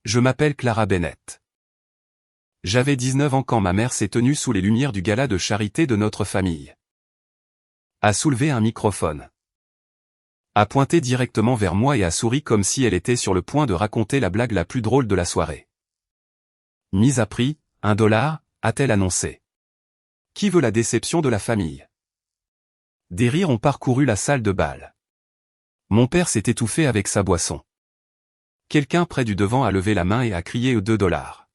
Je m'appelle Clara Bennett. J'avais 19 ans quand ma mère s'est tenue sous les lumières du gala de charité de notre famille. A soulevé un microphone. A pointé directement vers moi et a souri comme si elle était sur le point de raconter la blague la plus drôle de la soirée. Mise à prix, $1, a-t-elle annoncé. Qui veut la déception de la famille? Des rires ont parcouru la salle de bal. Mon père s'est étouffé avec sa boisson. Quelqu'un près du devant a levé la main et a crié $2.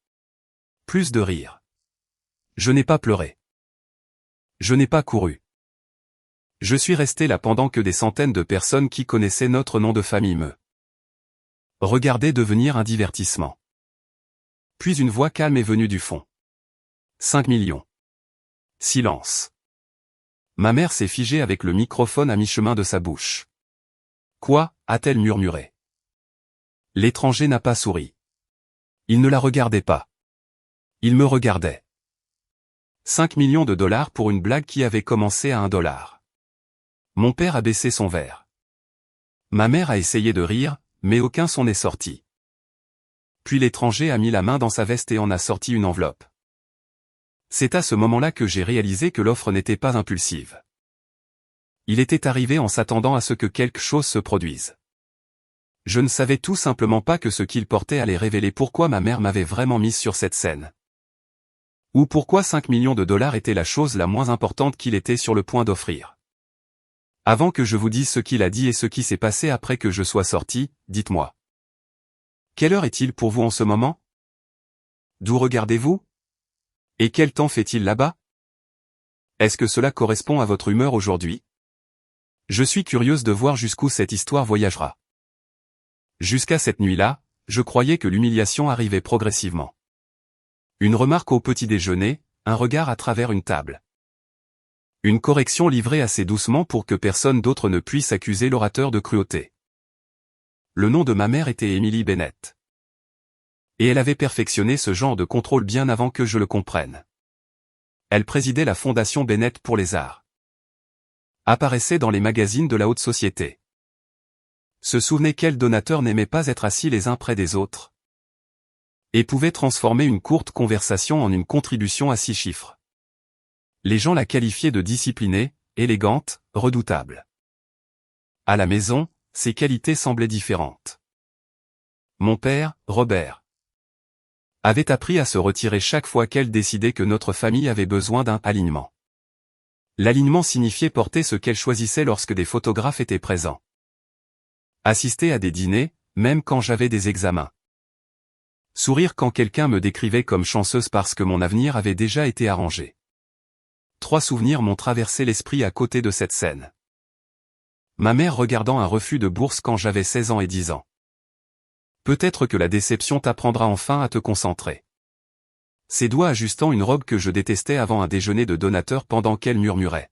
Plus de rires. Je n'ai pas pleuré. Je n'ai pas couru. Je suis resté là pendant que des centaines de personnes qui connaissaient notre nom de famille me regardaient devenir un divertissement. Puis une voix calme est venue du fond. 5 millions. Silence. Ma mère s'est figée avec le microphone à mi-chemin de sa bouche. Quoi, a-t-elle murmuré. L'étranger n'a pas souri. Il ne la regardait pas. Il me regardait. 5 millions de dollars pour une blague qui avait commencé à $1. Mon père a baissé son verre. Ma mère a essayé de rire, mais aucun son n'est sorti. Puis l'étranger a mis la main dans sa veste et en a sorti une enveloppe. C'est à ce moment-là que j'ai réalisé que l'offre n'était pas impulsive. Il était arrivé en s'attendant à ce que quelque chose se produise. Je ne savais tout simplement pas que ce qu'il portait allait révéler pourquoi ma mère m'avait vraiment mise sur cette scène. Ou pourquoi 5 millions de dollars était la chose la moins importante qu'il était sur le point d'offrir. Avant que je vous dise ce qu'il a dit et ce qui s'est passé après que je sois sorti, dites-moi. Quelle heure est-il pour vous en ce moment? D'où regardez-vous? Et quel temps fait-il là-bas? Est-ce que cela correspond à votre humeur aujourd'hui? Je suis curieuse de voir jusqu'où cette histoire voyagera. Jusqu'à cette nuit-là, je croyais que l'humiliation arrivait progressivement. Une remarque au petit déjeuner, un regard à travers une table. Une correction livrée assez doucement pour que personne d'autre ne puisse accuser l'orateur de cruauté. Le nom de ma mère était Emily Bennett. Et elle avait perfectionné ce genre de contrôle bien avant que je le comprenne. Elle présidait la Fondation Bennett pour les arts. Apparaissait dans les magazines de la haute société. Se souvenait quels donateurs n'aimaient pas être assis les uns près des autres. Et pouvait transformer une courte conversation en une contribution à 6 chiffres. Les gens la qualifiaient de disciplinée, élégante, redoutable. À la maison, ses qualités semblaient différentes. Mon père, Robert, avait appris à se retirer chaque fois qu'elle décidait que notre famille avait besoin d'un alignement. L'alignement signifiait porter ce qu'elle choisissait lorsque des photographes étaient présents. Assister à des dîners, même quand j'avais des examens. Sourire quand quelqu'un me décrivait comme chanceuse parce que mon avenir avait déjà été arrangé. 3 souvenirs m'ont traversé l'esprit à côté de cette scène. Ma mère regardant un refus de bourse quand j'avais 16 ans et 10 ans. Peut-être que la déception t'apprendra enfin à te concentrer. Ses doigts ajustant une robe que je détestais avant un déjeuner de donateurs pendant qu'elle murmurait.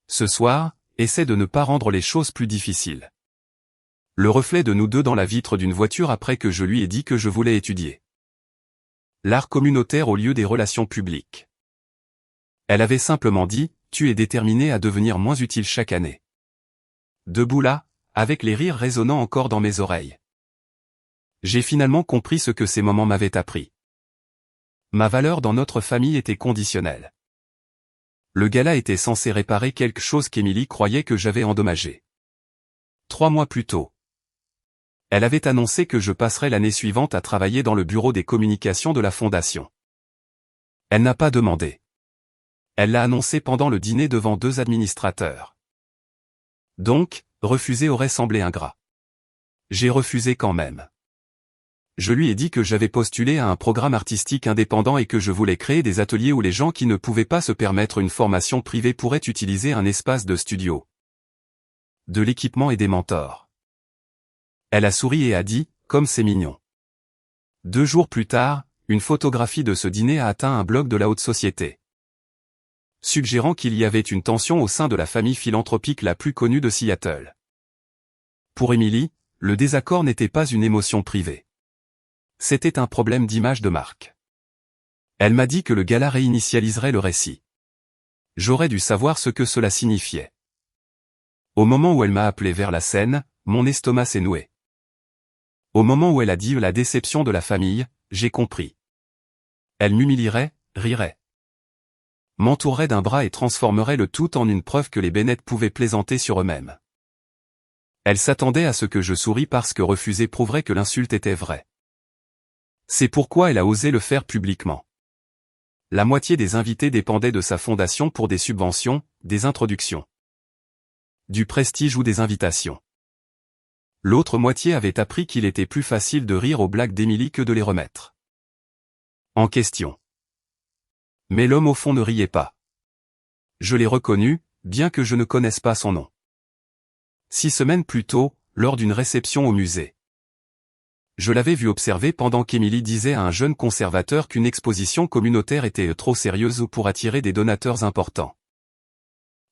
Ce soir, essaie de ne pas rendre les choses plus difficiles. Le reflet de nous deux dans la vitre d'une voiture après que je lui ai dit que je voulais étudier l'art communautaire au lieu des relations publiques. Elle avait simplement dit, tu es déterminé à devenir moins utile chaque année. Debout là, avec les rires résonnant encore dans mes oreilles. J'ai finalement compris ce que ces moments m'avaient appris. Ma valeur dans notre famille était conditionnelle. Le gala était censé réparer quelque chose qu'Emily croyait que j'avais endommagé. 3 mois plus tôt. Elle avait annoncé que je passerais l'année suivante à travailler dans le bureau des communications de la fondation. Elle n'a pas demandé. Elle l'a annoncé pendant le dîner devant 2 administrateurs. Donc, refuser aurait semblé ingrat. J'ai refusé quand même. Je lui ai dit que j'avais postulé à un programme artistique indépendant et que je voulais créer des ateliers où les gens qui ne pouvaient pas se permettre une formation privée pourraient utiliser un espace de studio, de l'équipement et des mentors. Elle a souri et a dit, comme c'est mignon. 2 jours plus tard, une photographie de ce dîner a atteint un blog de la haute société, suggérant qu'il y avait une tension au sein de la famille philanthropique la plus connue de Seattle. Pour Emily, le désaccord n'était pas une émotion privée. C'était un problème d'image de marque. Elle m'a dit que le gala réinitialiserait le récit. J'aurais dû savoir ce que cela signifiait. Au moment où elle m'a appelé vers la scène, mon estomac s'est noué. Au moment où elle a dit la déception de la famille, j'ai compris. Elle m'humilierait, rirait, m'entourerait d'un bras et transformerait le tout en une preuve que les Bennett pouvaient plaisanter sur eux-mêmes. Elle s'attendait à ce que je souris parce que refuser prouverait que l'insulte était vraie. C'est pourquoi elle a osé le faire publiquement. La moitié des invités dépendait de sa fondation pour des subventions, des introductions, du prestige ou des invitations. L'autre moitié avait appris qu'il était plus facile de rire aux blagues d'Émilie que de les remettre en question. Mais l'homme au fond ne riait pas. Je l'ai reconnu, bien que je ne connaisse pas son nom. 6 semaines plus tôt, lors d'une réception au musée. Je l'avais vu observer pendant qu'Émilie disait à un jeune conservateur qu'une exposition communautaire était trop sérieuse pour attirer des donateurs importants.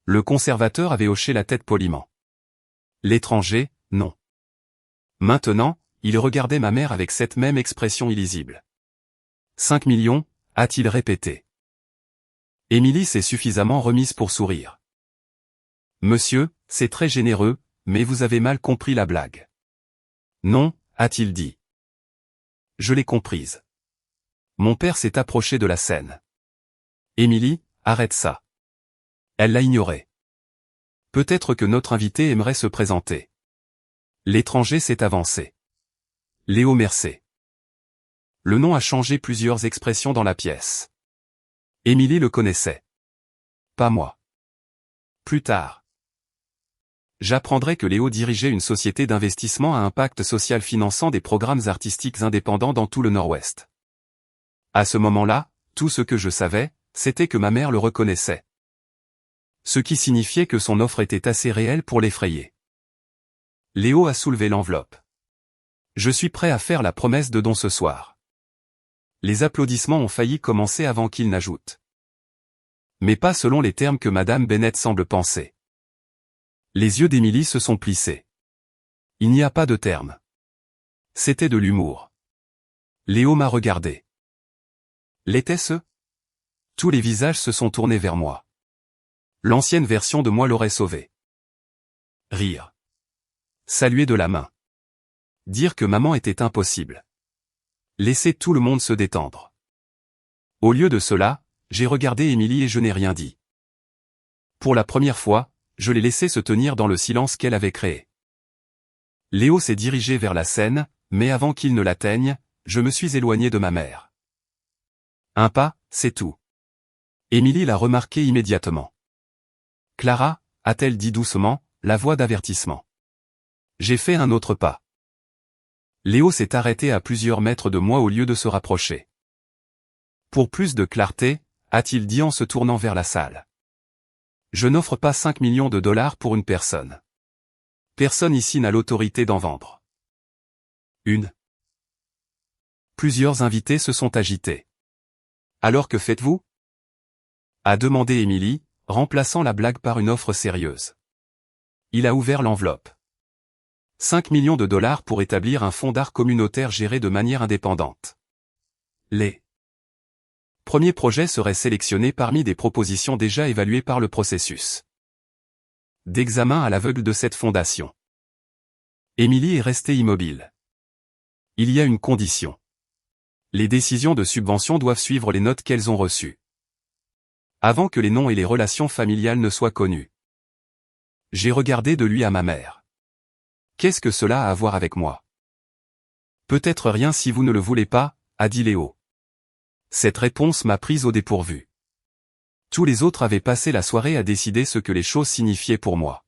Le conservateur avait hoché la tête poliment. L'étranger, non. Maintenant, il regardait ma mère avec cette même expression illisible. 5 millions, a-t-il répété. Émilie s'est suffisamment remise pour sourire. Monsieur, c'est très généreux, mais vous avez mal compris la blague. Non, a-t-il dit. Je l'ai comprise. Mon père s'est approché de la scène. Émilie, arrête ça. Elle l'a ignoré. Peut-être que notre invité aimerait se présenter. L'étranger s'est avancé. Léo Mercier. Le nom a changé plusieurs expressions dans la pièce. Émilie le connaissait. Pas moi. Plus tard, j'apprendrai que Léo dirigeait une société d'investissement à impact social finançant des programmes artistiques indépendants dans tout le Nord-Ouest. À ce moment-là, tout ce que je savais, c'était que ma mère le reconnaissait. Ce qui signifiait que son offre était assez réelle pour l'effrayer. Léo a soulevé l'enveloppe. Je suis prêt à faire la promesse de don ce soir. Les applaudissements ont failli commencer avant qu'il n'ajoute. Mais pas selon les termes que Madame Bennett semble penser. Les yeux d'Émilie se sont plissés. Il n'y a pas de terme. C'était de l'humour. Léo m'a regardé. L'était-ce? Tous les visages se sont tournés vers moi. L'ancienne version de moi l'aurait sauvé. Rire. Saluer de la main. Dire que maman était impossible. Laisser tout le monde se détendre. Au lieu de cela, j'ai regardé Émilie et je n'ai rien dit. Pour la première fois, je l'ai laissé se tenir dans le silence qu'elle avait créé. Léo s'est dirigé vers la scène, mais avant qu'il ne l'atteigne, je me suis éloigné de ma mère. Un pas, c'est tout. Émilie l'a remarqué immédiatement. Clara, a-t-elle dit doucement, la voix d'avertissement. J'ai fait un autre pas. Léo s'est arrêté à plusieurs mètres de moi au lieu de se rapprocher. Pour plus de clarté, a-t-il dit en se tournant vers la salle. Je n'offre pas 5 millions de dollars pour une personne. Personne ici n'a l'autorité d'en vendre. Plusieurs invités se sont agités. Alors que faites-vous? A demandé Émilie, remplaçant la blague par une offre sérieuse. Il a ouvert l'enveloppe. 5 millions de dollars pour établir un fonds d'art communautaire géré de manière indépendante. Les premiers projets seraient sélectionnés parmi des propositions déjà évaluées par le processus d'examen à l'aveugle de cette fondation. Émilie est restée immobile. Il y a une condition. Les décisions de subvention doivent suivre les notes qu'elles ont reçues. Avant que les noms et les relations familiales ne soient connus. J'ai regardé de lui à ma mère. Qu'est-ce que cela a à voir avec moi? Peut-être rien si vous ne le voulez pas, a dit Léo. Cette réponse m'a prise au dépourvu. Tous les autres avaient passé la soirée à décider ce que les choses signifiaient pour moi.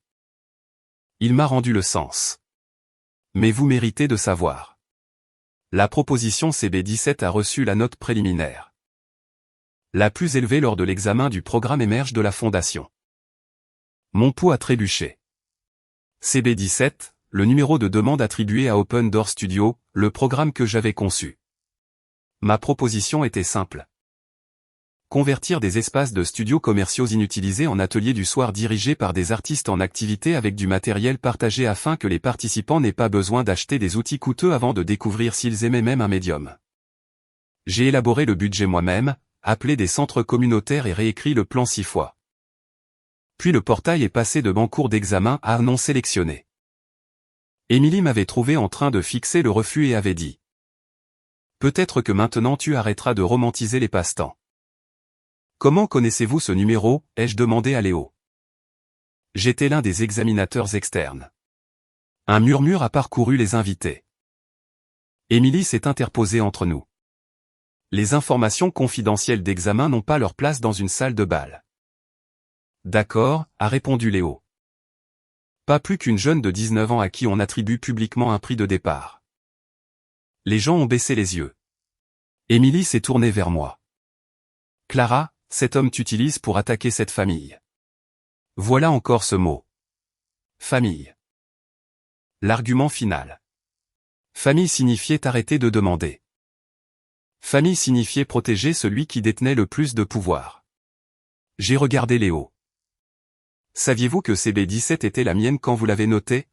Il m'a rendu le sens. Mais vous méritez de savoir. La proposition CB17 a reçu la note préliminaire. La plus élevée lors de l'examen du programme émerge de la fondation. Mon pouls a trébuché. CB17, le numéro de demande attribué à Open Door Studio, le programme que j'avais conçu. Ma proposition était simple. Convertir des espaces de studios commerciaux inutilisés en ateliers du soir dirigés par des artistes en activité avec du matériel partagé afin que les participants n'aient pas besoin d'acheter des outils coûteux avant de découvrir s'ils aimaient même un médium. J'ai élaboré le budget moi-même, appelé des centres communautaires et réécrit le plan 6 fois. Puis le portail est passé de banc cours d'examen à un non sélectionné. Émilie m'avait trouvé en train de fixer le refus et avait dit. Peut-être que maintenant tu arrêteras de romantiser les passe-temps. Comment connaissez-vous ce numéro, ai-je demandé à Léo. J'étais l'un des examinateurs externes. Un murmure a parcouru les invités. Émilie s'est interposée entre nous. Les informations confidentielles d'examen n'ont pas leur place dans une salle de bal. D'accord, a répondu Léo. Pas plus qu'une jeune de 19 ans à qui on attribue publiquement un prix de départ. Les gens ont baissé les yeux. Émilie s'est tournée vers moi. Clara, cet homme t'utilise pour attaquer cette famille. Voilà encore ce mot. Famille. L'argument final. Famille signifiait arrêter de demander. Famille signifiait protéger celui qui détenait le plus de pouvoir. J'ai regardé Léo. Saviez-vous que CB17 était la mienne quand vous l'avez noté?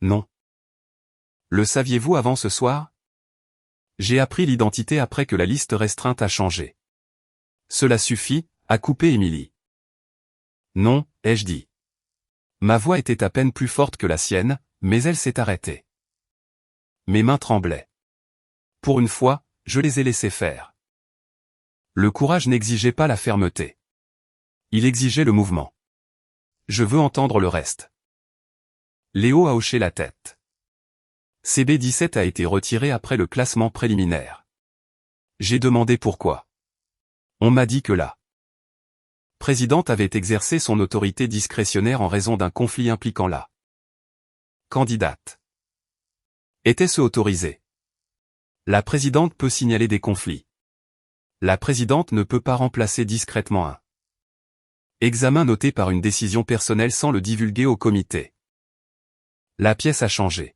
Non. Le saviez-vous avant ce soir? J'ai appris l'identité après que la liste restreinte a changé. Cela suffit, a coupé Émilie. Non, ai-je dit. Ma voix était à peine plus forte que la sienne, mais elle s'est arrêtée. Mes mains tremblaient. Pour une fois, je les ai laissées faire. Le courage n'exigeait pas la fermeté. Il exigeait le mouvement. Je veux entendre le reste. Léo a hoché la tête. CB17 a été retiré après le classement préliminaire. J'ai demandé pourquoi. On m'a dit que la présidente avait exercé son autorité discrétionnaire en raison d'un conflit impliquant la candidate. Était-ce autorisé? La présidente peut signaler des conflits. La présidente ne peut pas remplacer discrètement un examen noté par une décision personnelle sans le divulguer au comité. La pièce a changé.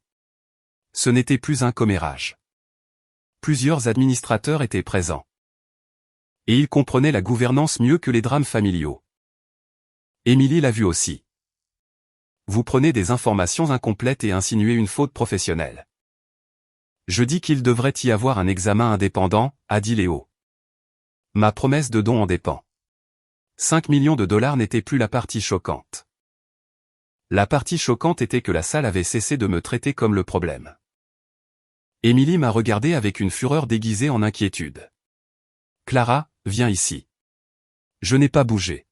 Ce n'était plus un commérage. Plusieurs administrateurs étaient présents. Et ils comprenaient la gouvernance mieux que les drames familiaux. Émilie l'a vu aussi. Vous prenez des informations incomplètes et insinuez une faute professionnelle. Je dis qu'il devrait y avoir un examen indépendant, a dit Léo. Ma promesse de don en dépend. 5 millions de dollars n'était plus la partie choquante. La partie choquante était que la salle avait cessé de me traiter comme le problème. Émilie m'a regardé avec une fureur déguisée en inquiétude. Clara, viens ici. Je n'ai pas bougé.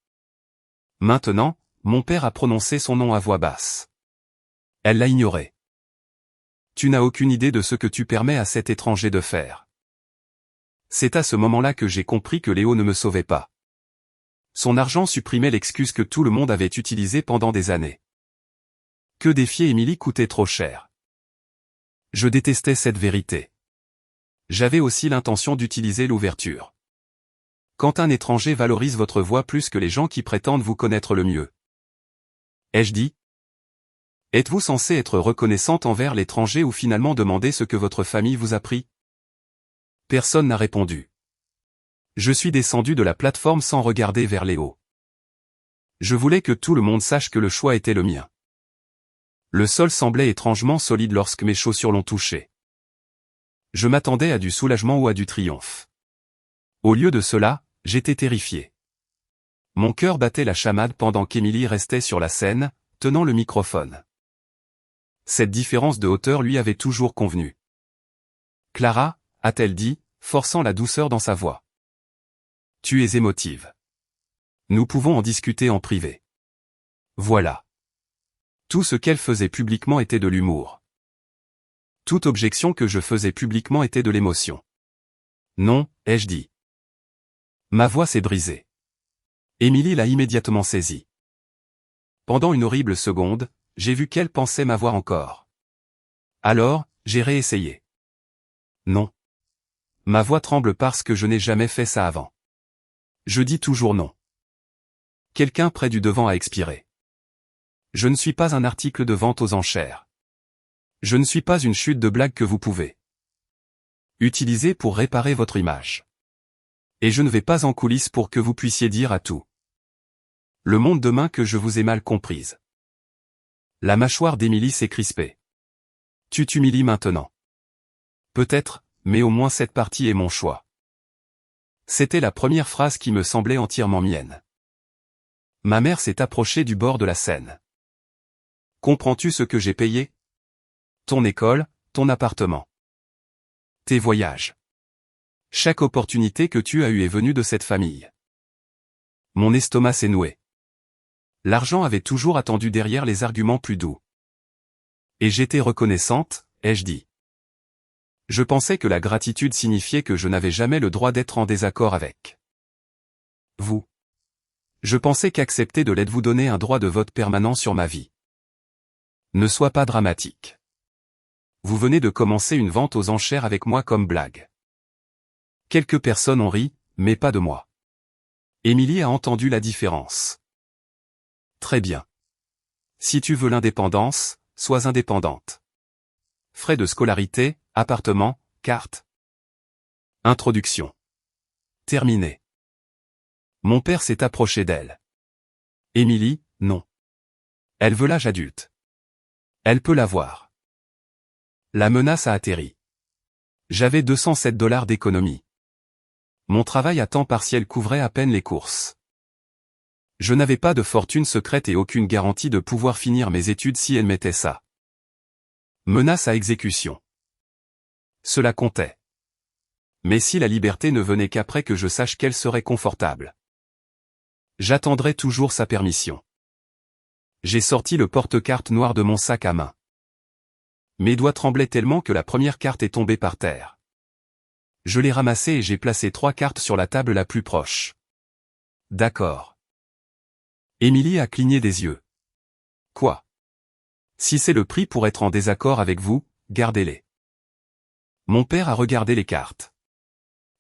Maintenant, mon père a prononcé son nom à voix basse. Elle l'a ignoré. Tu n'as aucune idée de ce que tu permets à cet étranger de faire. C'est à ce moment-là que j'ai compris que Léo ne me sauvait pas. Son argent supprimait l'excuse que tout le monde avait utilisée pendant des années. Que défier Émilie coûtait trop cher. Je détestais cette vérité. J'avais aussi l'intention d'utiliser l'ouverture. Quand un étranger valorise votre voix plus que les gens qui prétendent vous connaître le mieux. Ai-je dit? Êtes-vous censé être reconnaissante envers l'étranger ou finalement demander ce que votre famille vous a pris? Personne n'a répondu. Je suis descendu de la plateforme sans regarder vers Léo. Je voulais que tout le monde sache que le choix était le mien. Le sol semblait étrangement solide lorsque mes chaussures l'ont touché. Je m'attendais à du soulagement ou à du triomphe. Au lieu de cela, j'étais terrifié. Mon cœur battait la chamade pendant qu'Émilie restait sur la scène, tenant le microphone. Cette différence de hauteur lui avait toujours convenu. Clara, a-t-elle dit, forçant la douceur dans sa voix. Tu es émotive. Nous pouvons en discuter en privé. Voilà. Tout ce qu'elle faisait publiquement était de l'humour. Toute objection que je faisais publiquement était de l'émotion. Non, ai-je dit. Ma voix s'est brisée. Émilie l'a immédiatement saisie. Pendant une horrible seconde, j'ai vu qu'elle pensait m'avoir encore. Alors, j'ai réessayé. Non. Ma voix tremble parce que je n'ai jamais fait ça avant. Je dis toujours non. Quelqu'un près du devant a expiré. Je ne suis pas un article de vente aux enchères. Je ne suis pas une chute de blague que vous pouvez utiliser pour réparer votre image. Et je ne vais pas en coulisses pour que vous puissiez dire à tout le monde demain que je vous ai mal comprise. La mâchoire d'Émilie s'est crispée. Tu t'humilies maintenant. Peut-être, mais au moins cette partie est mon choix. C'était la première phrase qui me semblait entièrement mienne. Ma mère s'est approchée du bord de la scène. Comprends-tu ce que j'ai payé? Ton école, ton appartement. Tes voyages. Chaque opportunité que tu as eue est venue de cette famille. Mon estomac s'est noué. L'argent avait toujours attendu derrière les arguments plus doux. Et j'étais reconnaissante, ai-je dit. Je pensais que la gratitude signifiait que je n'avais jamais le droit d'être en désaccord avec vous. Je pensais qu'accepter de l'aide vous donnait un droit de vote permanent sur ma vie. Ne sois pas dramatique. Vous venez de commencer une vente aux enchères avec moi comme blague. Quelques personnes ont ri, mais pas de moi. Émilie a entendu la différence. Très bien. Si tu veux l'indépendance, sois indépendante. Frais de scolarité, appartement, carte. Introduction. Terminé. Mon père s'est approché d'elle. Émilie, non. Elle veut l'âge adulte. Elle peut l'avoir. La menace a atterri. J'avais 207 $ d'économie. Mon travail à temps partiel couvrait à peine les courses. Je n'avais pas de fortune secrète et aucune garantie de pouvoir finir mes études si elle mettait ça. Menace à exécution. Cela comptait. Mais si la liberté ne venait qu'après que je sache qu'elle serait confortable. J'attendrai toujours sa permission. J'ai sorti le porte-carte noir de mon sac à main. Mes doigts tremblaient tellement que la première carte est tombée par terre. Je l'ai ramassée et j'ai placé 3 cartes sur la table la plus proche. D'accord. Émilie a cligné des yeux. Quoi? Si c'est le prix pour être en désaccord avec vous, gardez-les. Mon père a regardé les cartes.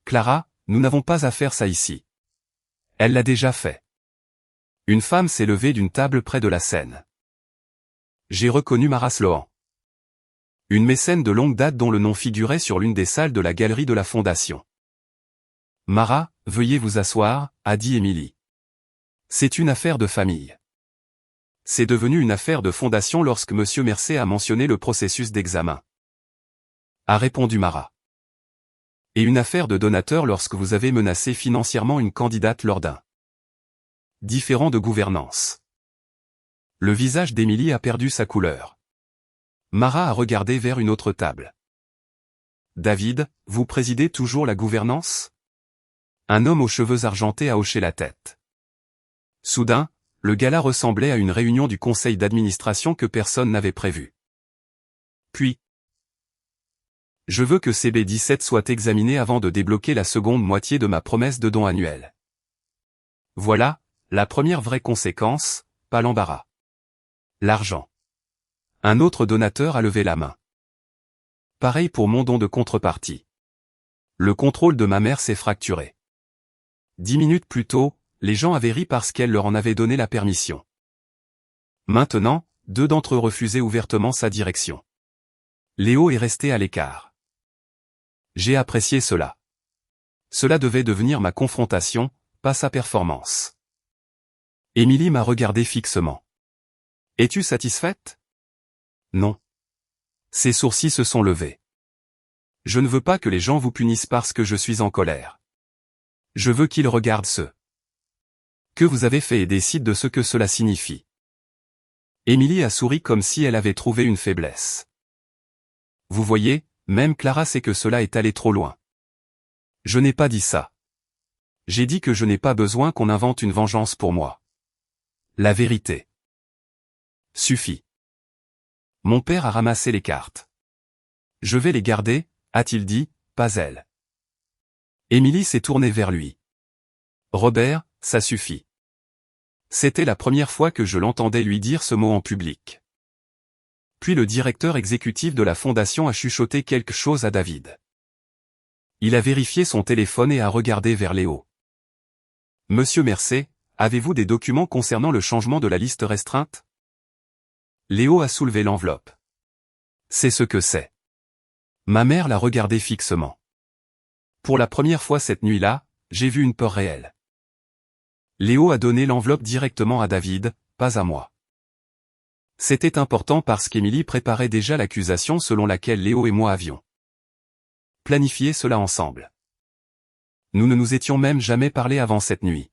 Clara, nous n'avons pas à faire ça ici. Elle l'a déjà fait. Une femme s'est levée d'une table près de la scène. J'ai reconnu Mara Sloan. Une mécène de longue date dont le nom figurait sur l'une des salles de la galerie de la Fondation. Mara, veuillez vous asseoir, a dit Émilie. C'est une affaire de famille. C'est devenu une affaire de fondation lorsque M. Mercé a mentionné le processus d'examen. A répondu Mara. Et une affaire de donateur lorsque vous avez menacé financièrement une candidate lors d'un différend de gouvernance. Le visage d'Émilie a perdu sa couleur. Mara a regardé vers une autre table. David, vous présidez toujours la gouvernance? Un homme aux cheveux argentés a hoché la tête. Soudain, le gala ressemblait à une réunion du conseil d'administration que personne n'avait prévue. Puis, je veux que CB17 soit examiné avant de débloquer la seconde moitié de ma promesse de don annuel. Voilà, la première vraie conséquence, pas l'embarras. L'argent. Un autre donateur a levé la main. Pareil pour mon don de contrepartie. Le contrôle de ma mère s'est fracturé. 10 minutes plus tôt, les gens avaient ri parce qu'elle leur en avait donné la permission. Maintenant, 2 d'entre eux refusaient ouvertement sa direction. Léo est resté à l'écart. J'ai apprécié cela. Cela devait devenir ma confrontation, pas sa performance. Émilie m'a regardé fixement. Es-tu satisfaite? Non. Ses sourcils se sont levés. Je ne veux pas que les gens vous punissent parce que je suis en colère. Je veux qu'ils regardent ce que vous avez fait et décident de ce que cela signifie. Émilie a souri comme si elle avait trouvé une faiblesse. Vous voyez, même Clara sait que cela est allé trop loin. Je n'ai pas dit ça. J'ai dit que je n'ai pas besoin qu'on invente une vengeance pour moi. La vérité suffit. Mon père a ramassé les cartes. Je vais les garder, a-t-il dit, pas elle. Émilie s'est tournée vers lui. Robert, ça suffit. C'était la première fois que je l'entendais lui dire ce mot en public. Puis le directeur exécutif de la fondation a chuchoté quelque chose à David. Il a vérifié son téléphone et a regardé vers Léo. Monsieur Mercé, avez-vous des documents concernant le changement de la liste restreinte? Léo a soulevé l'enveloppe. C'est ce que c'est. Ma mère l'a regardé fixement. Pour la première fois cette nuit-là, j'ai vu une peur réelle. Léo a donné l'enveloppe directement à David, pas à moi. C'était important parce qu'Émilie préparait déjà l'accusation selon laquelle Léo et moi avions planifié cela ensemble. Nous ne nous étions même jamais parlé avant cette nuit.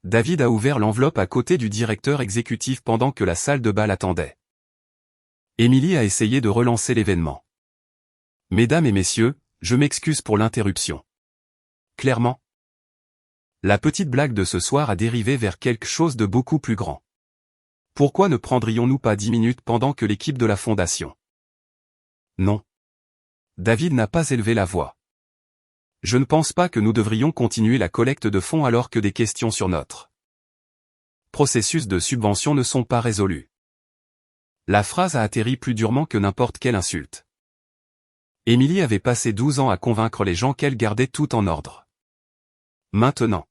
David a ouvert l'enveloppe à côté du directeur exécutif pendant que la salle de bal attendait. Émilie a essayé de relancer l'événement. Mesdames et messieurs, je m'excuse pour l'interruption. Clairement. La petite blague de ce soir a dérivé vers quelque chose de beaucoup plus grand. Pourquoi ne prendrions-nous pas 10 minutes pendant que l'équipe de la Fondation? Non. David n'a pas élevé la voix. Je ne pense pas que nous devrions continuer la collecte de fonds alors que des questions sur notre processus de subvention ne sont pas résolues. La phrase a atterri plus durement que n'importe quelle insulte. Émilie avait passé 12 ans à convaincre les gens qu'elle gardait tout en ordre. Maintenant,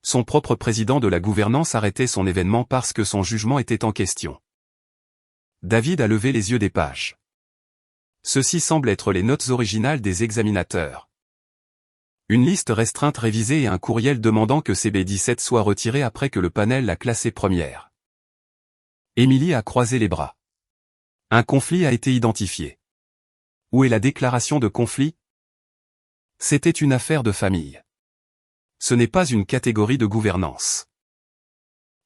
son propre président de la gouvernance arrêtait son événement parce que son jugement était en question. David a levé les yeux des pages. Ceci semble être les notes originales des examinateurs. Une liste restreinte révisée et un courriel demandant que CB17 soit retiré après que le panel l'a classé première. Émilie a croisé les bras. Un conflit a été identifié. Où est la déclaration de conflit? C'était une affaire de famille. Ce n'est pas une catégorie de gouvernance.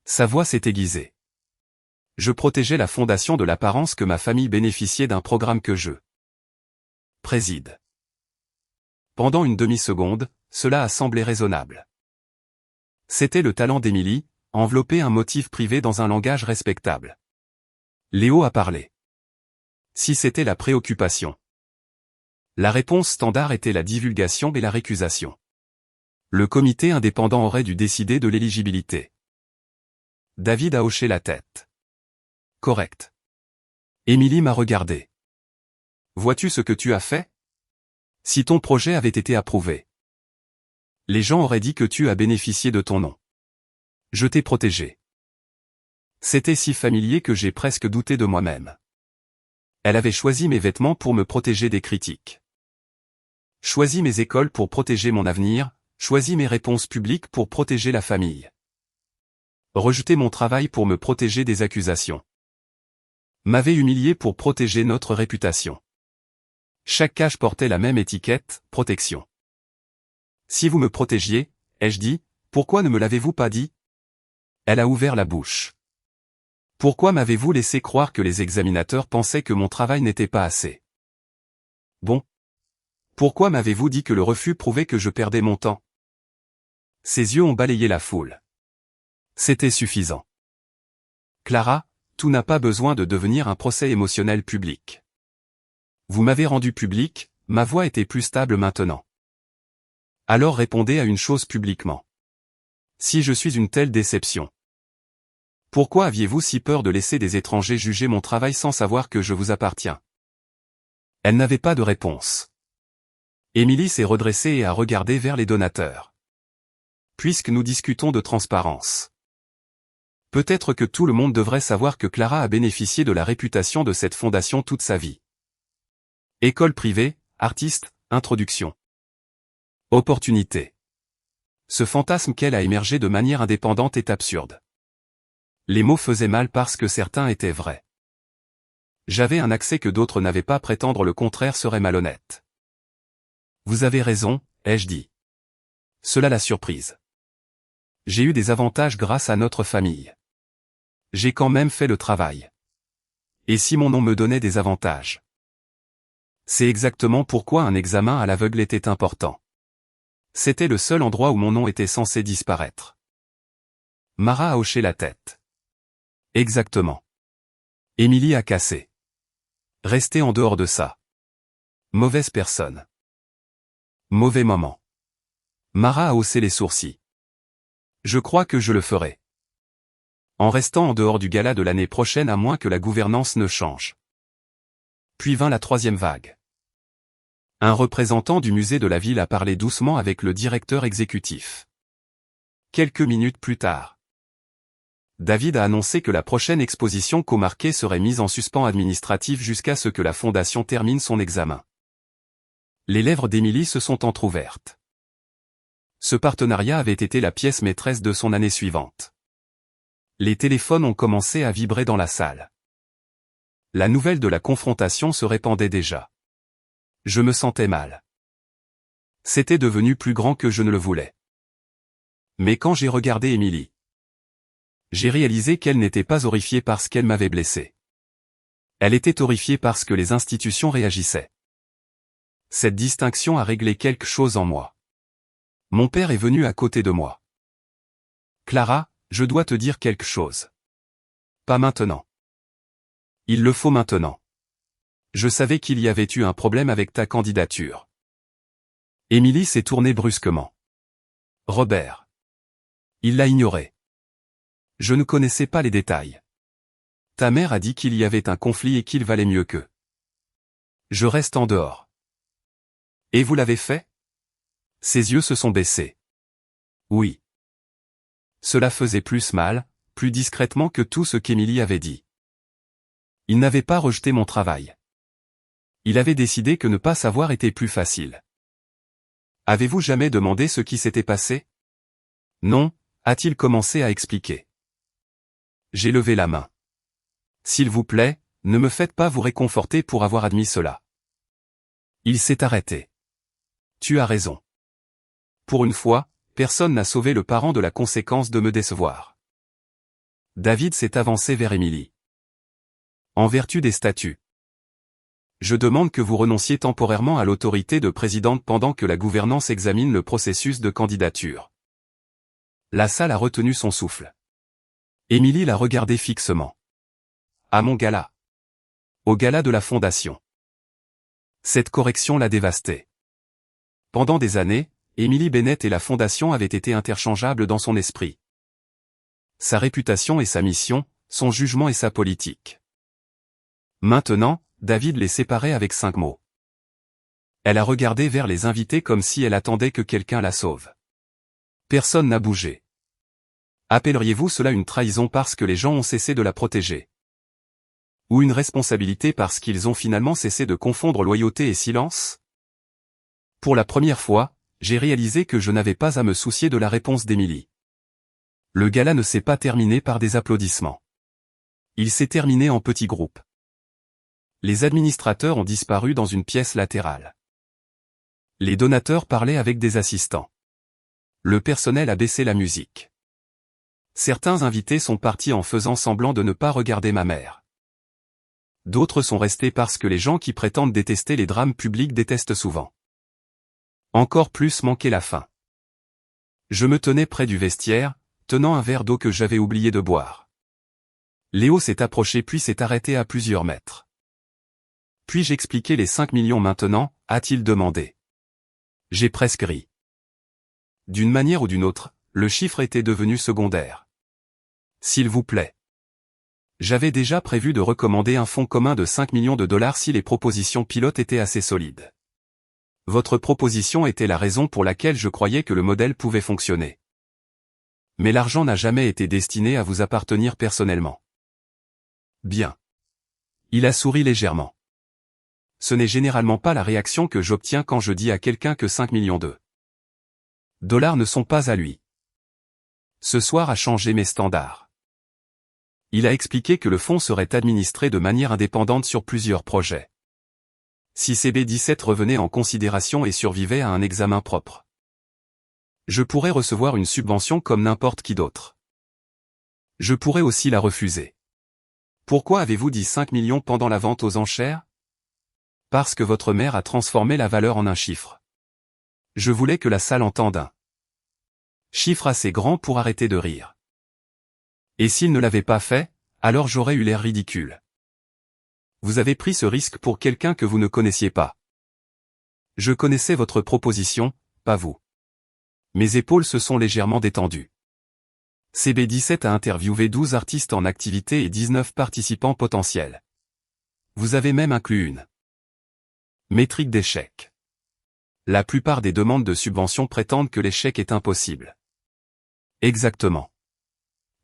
Sa voix s'est aiguisée. Je protégeais la fondation de l'apparence que ma famille bénéficiait d'un programme que je préside. Pendant une demi-seconde, cela a semblé raisonnable. C'était le talent d'Émilie, envelopper un motif privé dans un langage respectable. Léo a parlé. Si c'était la préoccupation. La réponse standard était la divulgation et la récusation. Le comité indépendant aurait dû décider de l'éligibilité. David a hoché la tête. Correct. Émilie m'a regardé. Vois-tu ce que tu as fait? Si ton projet avait été approuvé, les gens auraient dit que tu as bénéficié de ton nom. Je t'ai protégé. C'était si familier que j'ai presque douté de moi-même. Elle avait choisi mes vêtements pour me protéger des critiques. Choisi mes écoles pour protéger mon avenir, choisi mes réponses publiques pour protéger la famille. Rejeté mon travail pour me protéger des accusations. M'avait humilié pour protéger notre réputation. Chaque cage portait la même étiquette, protection. Si vous me protégiez, ai-je dit, pourquoi ne me l'avez-vous pas dit? Elle a ouvert la bouche. Pourquoi m'avez-vous laissé croire que les examinateurs pensaient que mon travail n'était pas assez? Bon. Pourquoi m'avez-vous dit que le refus prouvait que je perdais mon temps? Ses yeux ont balayé la foule. C'était suffisant. Clara, tout n'a pas besoin de devenir un procès émotionnel public. Vous m'avez rendu public, ma voix était plus stable maintenant. Alors répondez à une chose publiquement. Si je suis une telle déception. Pourquoi aviez-vous si peur de laisser des étrangers juger mon travail sans savoir que je vous appartiens? Elle n'avait pas de réponse. Émilie s'est redressée et a regardé vers les donateurs. Puisque nous discutons de transparence. Peut-être que tout le monde devrait savoir que Clara a bénéficié de la réputation de cette fondation toute sa vie. École privée, artiste, introduction. Opportunité. Ce fantasme qu'elle a émergé de manière indépendante est absurde. Les mots faisaient mal parce que certains étaient vrais. J'avais un accès que d'autres n'avaient pas, prétendre le contraire serait malhonnête. Vous avez raison, ai-je dit. Cela l'a surprise. J'ai eu des avantages grâce à notre famille. J'ai quand même fait le travail. Et si mon nom me donnait des avantages? C'est exactement pourquoi un examen à l'aveugle était important. C'était le seul endroit où mon nom était censé disparaître. Mara a hoché la tête. Exactement. Émilie a cassé. Restez en dehors de ça. Mauvaise personne. Mauvais moment. Mara a haussé les sourcils. Je crois que je le ferai. En restant en dehors du gala de l'année prochaine à moins que la gouvernance ne change. Puis vint la troisième vague. Un représentant du musée de la ville a parlé doucement avec le directeur exécutif. Quelques minutes plus tard. David a annoncé que la prochaine exposition comarquée serait mise en suspens administratif jusqu'à ce que la fondation termine son examen. Les lèvres d'Émilie se sont entr'ouvertes. Ce partenariat avait été la pièce maîtresse de son année suivante. Les téléphones ont commencé à vibrer dans la salle. La nouvelle de la confrontation se répandait déjà. Je me sentais mal. C'était devenu plus grand que je ne le voulais. Mais quand j'ai regardé Émilie, j'ai réalisé qu'elle n'était pas horrifiée parce qu'elle m'avait blessé. Elle était horrifiée parce que les institutions réagissaient. Cette distinction a réglé quelque chose en moi. Mon père est venu à côté de moi. Clara, je dois te dire quelque chose. Pas maintenant. Il le faut maintenant. Je savais qu'il y avait eu un problème avec ta candidature. Émilie s'est tournée brusquement. Robert. Il l'a ignoré. Je ne connaissais pas les détails. Ta mère a dit qu'il y avait un conflit et qu'il valait mieux que. Je reste en dehors. Et vous l'avez fait? Ses yeux se sont baissés. Oui. Cela faisait plus mal, plus discrètement que tout ce qu'Émilie avait dit. Il n'avait pas rejeté mon travail. Il avait décidé que ne pas savoir était plus facile. Avez-vous jamais demandé ce qui s'était passé? Non, a-t-il commencé à expliquer. J'ai levé la main. S'il vous plaît, ne me faites pas vous réconforter pour avoir admis cela. Il s'est arrêté. Tu as raison. Pour une fois, personne n'a sauvé le parent de la conséquence de me décevoir. David s'est avancé vers Émilie. En vertu des statuts. Je demande que vous renonciez temporairement à l'autorité de présidente pendant que la gouvernance examine le processus de candidature. La salle a retenu son souffle. Émilie l'a regardé fixement. À mon gala. Au gala de la fondation. Cette correction l'a dévastée. Pendant des années, Émilie Bennett et la fondation avaient été interchangeables dans son esprit. Sa réputation et sa mission, son jugement et sa politique. Maintenant, David les séparait avec 5 mots. Elle a regardé vers les invités comme si elle attendait que quelqu'un la sauve. Personne n'a bougé. Appelleriez-vous cela une trahison parce que les gens ont cessé de la protéger? Ou une responsabilité parce qu'ils ont finalement cessé de confondre loyauté et silence? Pour la première fois, j'ai réalisé que je n'avais pas à me soucier de la réponse d'Émilie. Le gala ne s'est pas terminé par des applaudissements. Il s'est terminé en petits groupes. Les administrateurs ont disparu dans une pièce latérale. Les donateurs parlaient avec des assistants. Le personnel a baissé la musique. Certains invités sont partis en faisant semblant de ne pas regarder ma mère. D'autres sont restés parce que les gens qui prétendent détester les drames publics détestent souvent. Encore plus manquait la fin. Je me tenais près du vestiaire, tenant un verre d'eau que j'avais oublié de boire. Léo s'est approché puis s'est arrêté à plusieurs mètres. Puis-je expliquer les 5 millions maintenant, a-t-il demandé. J'ai presque ri. D'une manière ou d'une autre, le chiffre était devenu secondaire. S'il vous plaît. J'avais déjà prévu de recommander un fonds commun de 5 millions de dollars si les propositions pilotes étaient assez solides. Votre proposition était la raison pour laquelle je croyais que le modèle pouvait fonctionner. Mais l'argent n'a jamais été destiné à vous appartenir personnellement. Bien. Il a souri légèrement. Ce n'est généralement pas la réaction que j'obtiens quand je dis à quelqu'un que 5 millions de dollars ne sont pas à lui. Ce soir a changé mes standards. Il a expliqué que le fonds serait administré de manière indépendante sur plusieurs projets. Si CB17 revenait en considération et survivait à un examen propre. Je pourrais recevoir une subvention comme n'importe qui d'autre. Je pourrais aussi la refuser. Pourquoi avez-vous dit 5 millions pendant la vente aux enchères? Parce que votre mère a transformé la valeur en un chiffre. Je voulais que la salle entende un chiffre assez grand pour arrêter de rire. Et s'il ne l'avait pas fait, alors j'aurais eu l'air ridicule. Vous avez pris ce risque pour quelqu'un que vous ne connaissiez pas. Je connaissais votre proposition, pas vous. Mes épaules se sont légèrement détendues. CB17 a interviewé 12 artistes en activité et 19 participants potentiels. Vous avez même inclus une métrique d'échec. La plupart des demandes de subvention prétendent que l'échec est impossible. Exactement.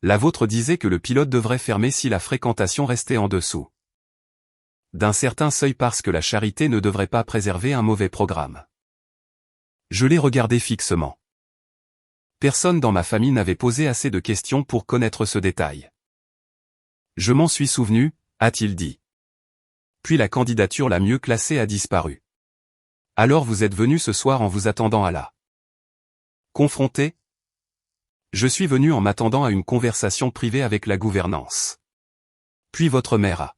La vôtre disait que le pilote devrait fermer si la fréquentation restait en dessous d'un certain seuil parce que la charité ne devrait pas préserver un mauvais programme. Je l'ai regardé fixement. Personne dans ma famille n'avait posé assez de questions pour connaître ce détail. Je m'en suis souvenu, a-t-il dit. Puis la candidature la mieux classée a disparu. Alors vous êtes venu ce soir en vous attendant à la confronter? Je suis venu en m'attendant à une conversation privée avec la gouvernance. Puis votre mère a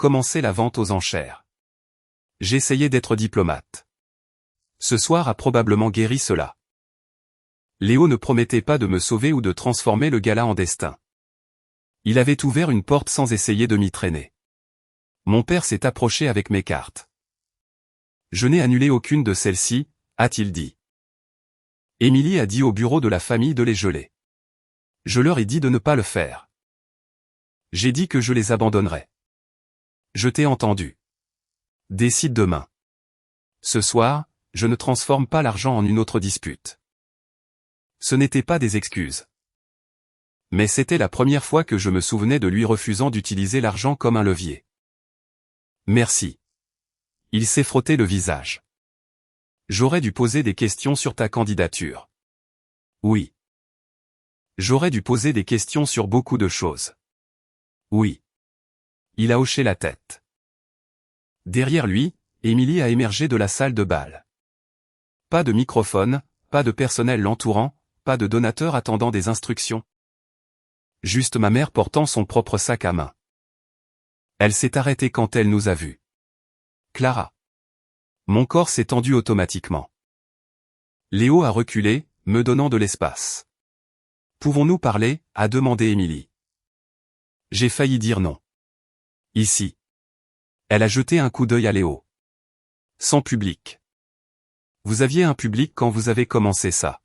commençait la vente aux enchères. J'essayais d'être diplomate. Ce soir a probablement guéri cela. Léo ne promettait pas de me sauver ou de transformer le gala en destin. Il avait ouvert une porte sans essayer de m'y traîner. Mon père s'est approché avec mes cartes. Je n'ai annulé aucune de celles-ci, a-t-il dit. Émilie a dit au bureau de la famille de les geler. Je leur ai dit de ne pas le faire. J'ai dit que je les abandonnerais. Je t'ai entendu. Décide demain. Ce soir, je ne transforme pas l'argent en une autre dispute. Ce n'étaient pas des excuses. Mais c'était la première fois que je me souvenais de lui refusant d'utiliser l'argent comme un levier. Merci. Il s'est frotté le visage. J'aurais dû poser des questions sur ta candidature. Oui. J'aurais dû poser des questions sur beaucoup de choses. Oui. Il a hoché la tête. Derrière lui, Émilie a émergé de la salle de bal. Pas de microphone, pas de personnel l'entourant, pas de donateur attendant des instructions. Juste ma mère portant son propre sac à main. Elle s'est arrêtée quand elle nous a vus. Clara. Mon corps s'est tendu automatiquement. Léo a reculé, me donnant de l'espace. Pouvons-nous parler, a demandé Émilie. J'ai failli dire non. Ici. Elle a jeté un coup d'œil à Léo. Sans public. Vous aviez un public quand vous avez commencé ça.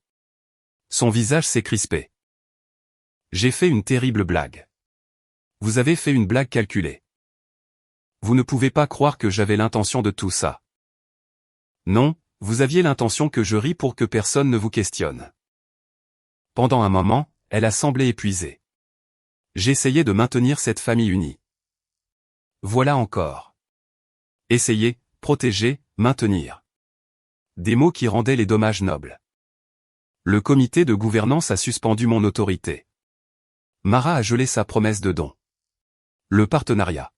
Son visage s'est crispé. J'ai fait une terrible blague. Vous avez fait une blague calculée. Vous ne pouvez pas croire que j'avais l'intention de tout ça. Non, vous aviez l'intention que je rie pour que personne ne vous questionne. Pendant un moment, elle a semblé épuisée. J'essayais de maintenir cette famille unie. Voilà encore. Essayer, protéger, maintenir. Des mots qui rendaient les dommages nobles. Le comité de gouvernance a suspendu mon autorité. Mara a gelé sa promesse de don. Le partenariat.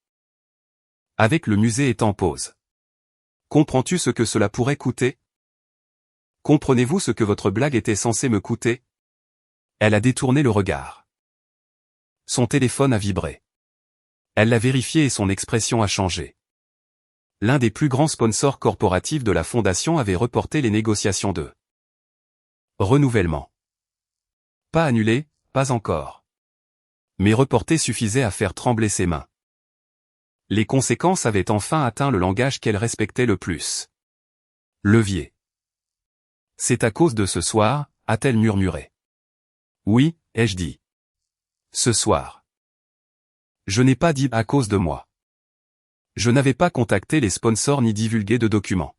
Avec le musée est en pause. Comprends-tu ce que cela pourrait coûter? Comprenez-vous ce que votre blague était censée me coûter? Elle a détourné le regard. Son téléphone a vibré. Elle l'a vérifié et son expression a changé. L'un des plus grands sponsors corporatifs de la fondation avait reporté les négociations de renouvellement. Pas annulé, pas encore. Mais reporté suffisait à faire trembler ses mains. Les conséquences avaient enfin atteint le langage qu'elle respectait le plus. Levier. C'est à cause de ce soir, a-t-elle murmuré. Oui, ai-je dit. Ce soir. Je n'ai pas dit à cause de moi. Je n'avais pas contacté les sponsors ni divulgué de documents.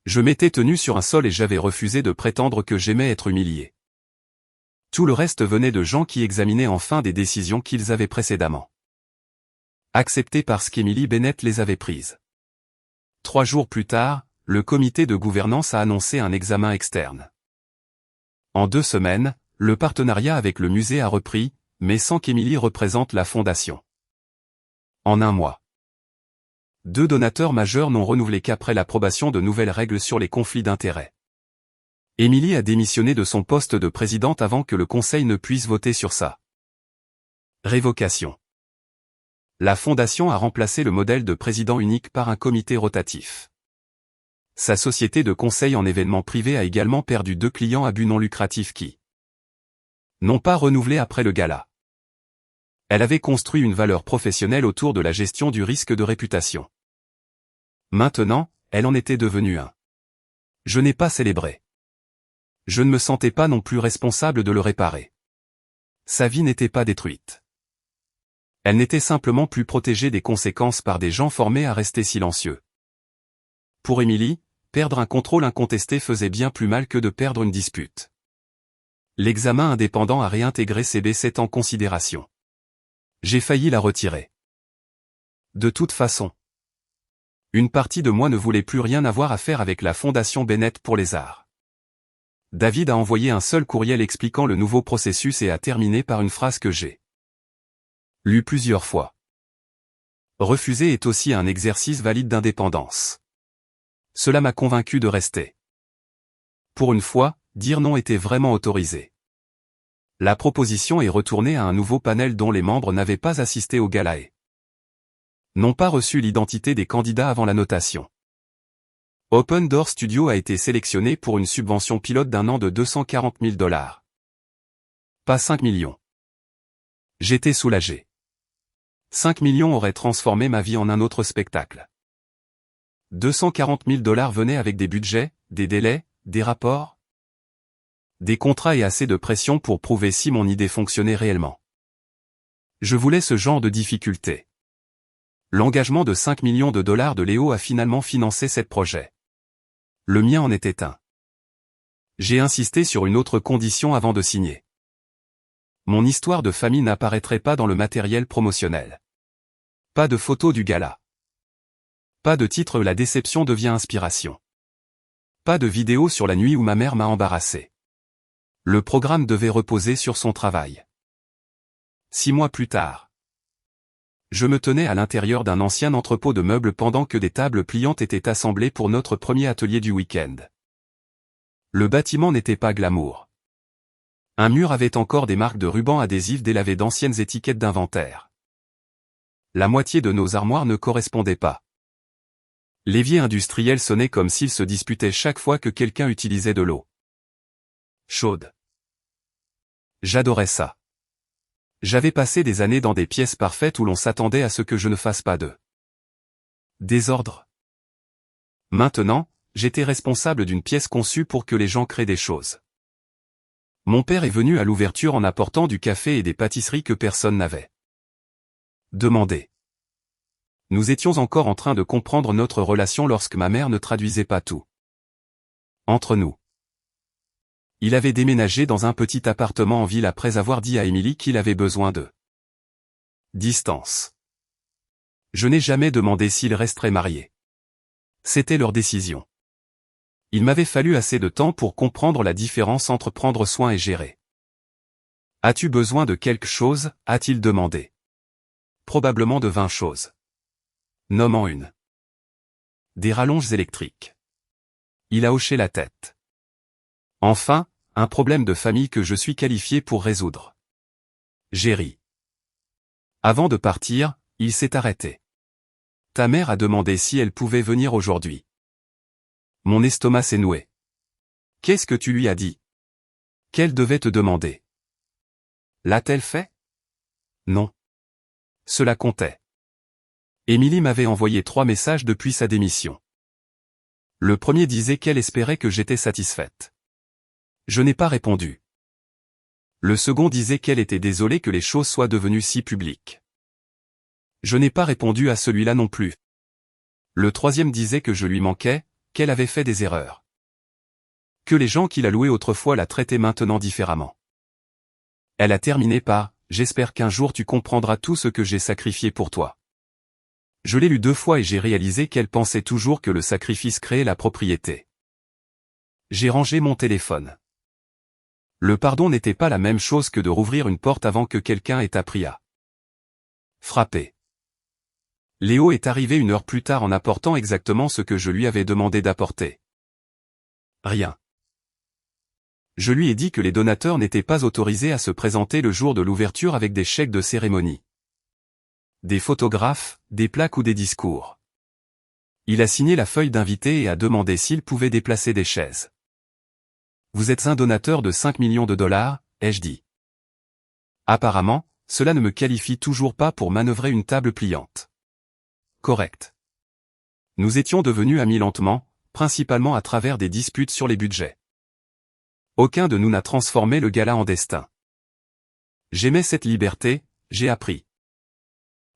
Je m'étais tenu sur un sol et j'avais refusé de prétendre que j'aimais être humilié. Tout le reste venait de gens qui examinaient enfin des décisions qu'ils avaient précédemment acceptées parce qu'Emily Bennett les avait prises. 3 jours plus tard, le comité de gouvernance a annoncé un examen externe. En 2 semaines, le partenariat avec le musée a repris, mais sans qu'Emily représente la fondation. En 1 mois. 2 donateurs majeurs n'ont renouvelé qu'après l'approbation de nouvelles règles sur les conflits d'intérêts. Émilie a démissionné de son poste de présidente avant que le conseil ne puisse voter sur sa révocation. La fondation a remplacé le modèle de président unique par un comité rotatif. Sa société de conseil en événements privés a également perdu 2 clients à but non lucratif qui n'ont pas renouvelé après le gala. Elle avait construit une valeur professionnelle autour de la gestion du risque de réputation. Maintenant, elle en était devenue un. Je n'ai pas célébré. Je ne me sentais pas non plus responsable de le réparer. Sa vie n'était pas détruite. Elle n'était simplement plus protégée des conséquences par des gens formés à rester silencieux. Pour Émilie, perdre un contrôle incontesté faisait bien plus mal que de perdre une dispute. L'examen indépendant a réintégré CB7 en considération. J'ai failli la retirer. De toute façon. Une partie de moi ne voulait plus rien avoir à faire avec la Fondation Bennett pour les arts. David a envoyé un seul courriel expliquant le nouveau processus et a terminé par une phrase que j'ai lue plusieurs fois. Refuser est aussi un exercice valide d'indépendance. Cela m'a convaincu de rester. Pour une fois, dire non était vraiment autorisé. La proposition est retournée à un nouveau panel dont les membres n'avaient pas assisté au gala et n'ont pas reçu l'identité des candidats avant la notation. Open Door Studio a été sélectionné pour une subvention pilote d'1 an de 240 000 $. Pas 5 millions. J'étais soulagé. 5 millions auraient transformé ma vie en un autre spectacle. 240 000 $ venaient avec des budgets, des délais, des rapports, des contrats et assez de pression pour prouver si mon idée fonctionnait réellement. Je voulais ce genre de difficulté. L'engagement de 5 millions de $ de Léo a finalement financé ce projet. Le mien en était un. J'ai insisté sur une autre condition avant de signer. Mon histoire de famille n'apparaîtrait pas dans le matériel promotionnel. Pas de photo du gala. Pas de titre La déception devient inspiration. Pas de vidéo sur la nuit où ma mère m'a embarrassé. Le programme devait reposer sur son travail. 6 mois plus tard. Je me tenais à l'intérieur d'un ancien entrepôt de meubles pendant que des tables pliantes étaient assemblées pour notre premier atelier du week-end. Le bâtiment n'était pas glamour. Un mur avait encore des marques de rubans adhésifs délavées d'anciennes étiquettes d'inventaire. La moitié de nos armoires ne correspondaient pas. L'évier industriel sonnait comme s'il se disputait chaque fois que quelqu'un utilisait de l'eau chaude. J'adorais ça. J'avais passé des années dans des pièces parfaites où l'on s'attendait à ce que je ne fasse pas de désordre. Maintenant, j'étais responsable d'une pièce conçue pour que les gens créent des choses. Mon père est venu à l'ouverture en apportant du café et des pâtisseries que personne n'avait demandé. Nous étions encore en train de comprendre notre relation lorsque ma mère ne traduisait pas tout entre nous. Il avait déménagé dans un petit appartement en ville après avoir dit à Émilie qu'il avait besoin de distance. Je n'ai jamais demandé s'ils resteraient mariés. C'était leur décision. Il m'avait fallu assez de temps pour comprendre la différence entre prendre soin et gérer. « As-tu besoin de quelque chose ?» a-t-il demandé. Probablement de 20 choses. Nommant une. Des rallonges électriques. Il a hoché la tête. Enfin, un problème de famille que je suis qualifié pour résoudre. J'ai ri. Avant de partir, il s'est arrêté. Ta mère a demandé si elle pouvait venir aujourd'hui. Mon estomac s'est noué. Qu'est-ce que tu lui as dit? Qu'elle devait te demander. L'a-t-elle fait? Non. Cela comptait. Émilie m'avait envoyé 3 messages depuis sa démission. Le premier disait qu'elle espérait que j'étais satisfaite. Je n'ai pas répondu. Le second disait qu'elle était désolée que les choses soient devenues si publiques. Je n'ai pas répondu à celui-là non plus. Le troisième disait que je lui manquais, qu'elle avait fait des erreurs. Que les gens qui la louaient autrefois la traitaient maintenant différemment. Elle a terminé par « J'espère qu'un jour tu comprendras tout ce que j'ai sacrifié pour toi ». Je l'ai lu 2 fois et j'ai réalisé qu'elle pensait toujours que le sacrifice créait la propriété. J'ai rangé mon téléphone. Le pardon n'était pas la même chose que de rouvrir une porte avant que quelqu'un ait appris à frapper. Léo est arrivé 1 heure plus tard en apportant exactement ce que je lui avais demandé d'apporter. Rien. Je lui ai dit que les donateurs n'étaient pas autorisés à se présenter le jour de l'ouverture avec des chèques de cérémonie, des photographes, des plaques ou des discours. Il a signé la feuille d'invité et a demandé s'il pouvait déplacer des chaises. Vous êtes un donateur de 5 millions de $, ai-je dit. Apparemment, cela ne me qualifie toujours pas pour manœuvrer une table pliante. Correct. Nous étions devenus amis lentement, principalement à travers des disputes sur les budgets. Aucun de nous n'a transformé le gala en destin. J'aimais cette liberté, j'ai appris.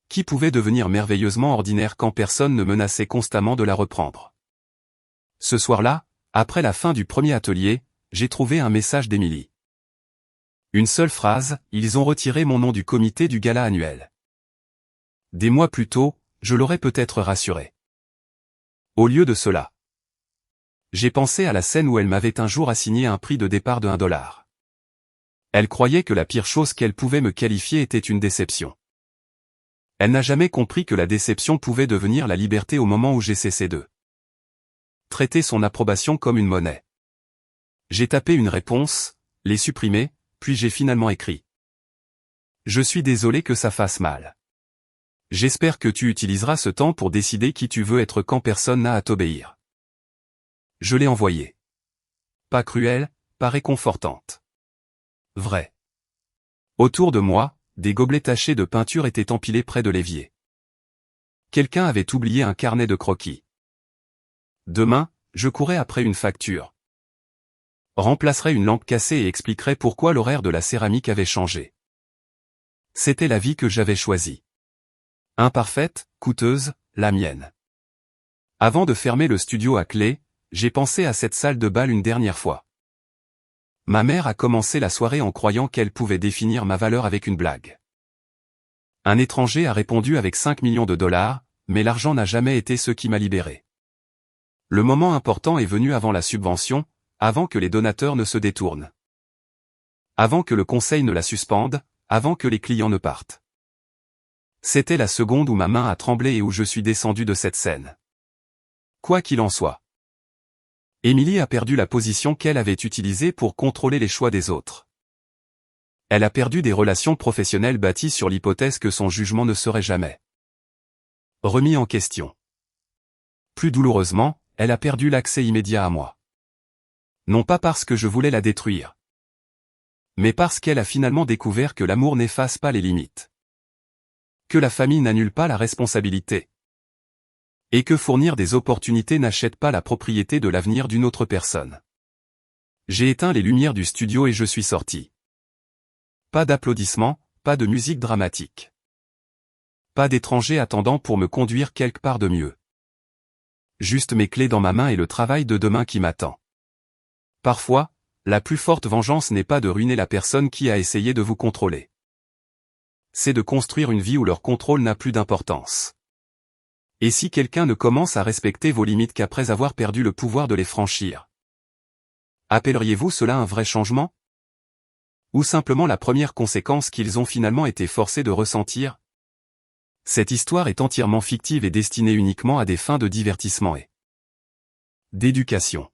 Qui pouvait devenir merveilleusement ordinaire quand personne ne menaçait constamment de la reprendre. Ce soir-là, après la fin du premier atelier, j'ai trouvé un message d'Émilie. Une seule phrase, ils ont retiré mon nom du comité du gala annuel. Des mois plus tôt, je l'aurais peut-être rassurée. Au lieu de cela, j'ai pensé à la scène où elle m'avait un jour assigné un prix de départ de $1. Elle croyait que la pire chose qu'elle pouvait me qualifier était une déception. Elle n'a jamais compris que la déception pouvait devenir la liberté au moment où j'ai cessé de traiter son approbation comme une monnaie. J'ai tapé une réponse, l'ai supprimée, puis j'ai finalement écrit. Je suis désolé que ça fasse mal. J'espère que tu utiliseras ce temps pour décider qui tu veux être quand personne n'a à t'obéir. Je l'ai envoyée. Pas cruelle, pas réconfortante. Vrai. Autour de moi, des gobelets tachés de peinture étaient empilés près de l'évier. Quelqu'un avait oublié un carnet de croquis. Demain, je courais après une facture. Remplacerai une lampe cassée et expliquerai pourquoi l'horaire de la céramique avait changé. C'était la vie que j'avais choisie. Imparfaite, coûteuse, la mienne. Avant de fermer le studio à clé, j'ai pensé à cette salle de bal une dernière fois. Ma mère a commencé la soirée en croyant qu'elle pouvait définir ma valeur avec une blague. Un étranger a répondu avec 5 millions de dollars, mais l'argent n'a jamais été ce qui m'a libéré. Le moment important est venu avant la subvention, avant que les donateurs ne se détournent. Avant que le conseil ne la suspende, avant que les clients ne partent. C'était la seconde où ma main a tremblé et où je suis descendu de cette scène. Quoi qu'il en soit. Émilie a perdu la position qu'elle avait utilisée pour contrôler les choix des autres. Elle a perdu des relations professionnelles bâties sur l'hypothèse que son jugement ne serait jamais remis en question. Plus douloureusement, elle a perdu l'accès immédiat à moi. Non pas parce que je voulais la détruire, mais parce qu'elle a finalement découvert que l'amour n'efface pas les limites. Que la famille n'annule pas la responsabilité. Et que fournir des opportunités n'achète pas la propriété de l'avenir d'une autre personne. J'ai éteint les lumières du studio et je suis sorti. Pas d'applaudissements, pas de musique dramatique. Pas d'étranger attendant pour me conduire quelque part de mieux. Juste mes clés dans ma main et le travail de demain qui m'attend. Parfois, la plus forte vengeance n'est pas de ruiner la personne qui a essayé de vous contrôler. C'est de construire une vie où leur contrôle n'a plus d'importance. Et si quelqu'un ne commence à respecter vos limites qu'après avoir perdu le pouvoir de les franchir? Appelleriez-vous cela un vrai changement? Ou simplement la première conséquence qu'ils ont finalement été forcés de ressentir? Cette histoire est entièrement fictive et destinée uniquement à des fins de divertissement et d'éducation.